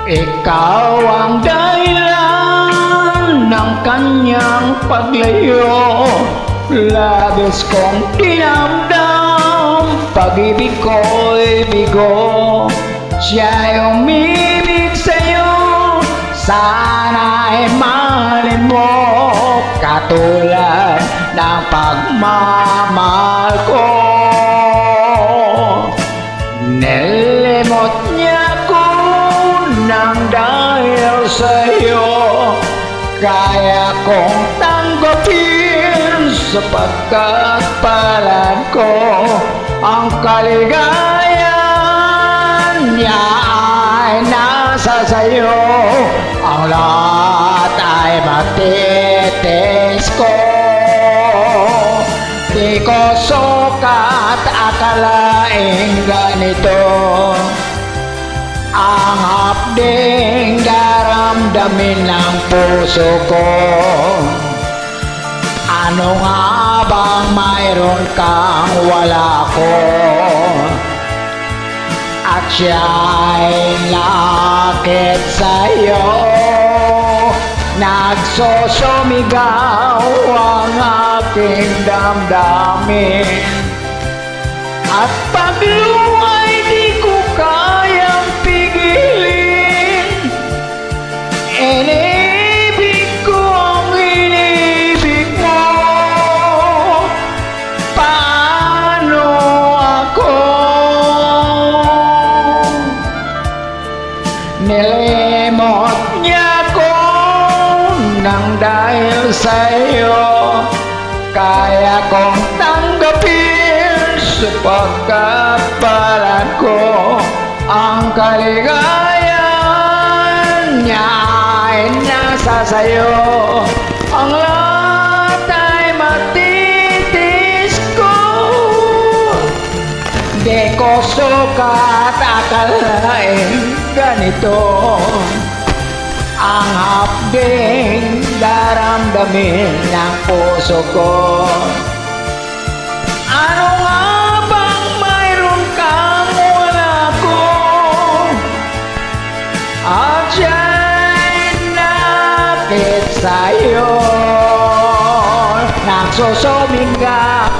Ikaw ang dahilan ng kanyang paglayo. Labis kong dinamdam, pag-ibig ko'y bigo. Siya'y umibig sa'yo, sana'y mahalin mo, katulad ng pagmamahal ko. Nilimot niya ko nang dahil sa'yo, kaya kong tanggapin sapagkat palad ko. Ang kaligayahan niya ay nasa sa'yo, ang lahat ay matitiis ko. Di ko sukat akalaing ganito ang hapding daramdamin ng puso ko. Ano nga bang mayroon kang wala ko? At siya'y nakit sa'yo, nagsusumigaw ang aking damdamin. At paglungay di ko kayang pigilin, inibig ko ang inibig mo. Paano ako? Nilimot niya ko nang dahil sa'yo, kaya kong tanggapin sapagkat palad ko. Ang kaligayahan niya ay nasa sa'yo, ang lahat ay matitis ko. Di ko sukat akalain ganito ang hapding daramdamin ng puso ko. Ano nga bang mayroon kang wala ko? At siya'y nakit sa'yo, nagsusumigaw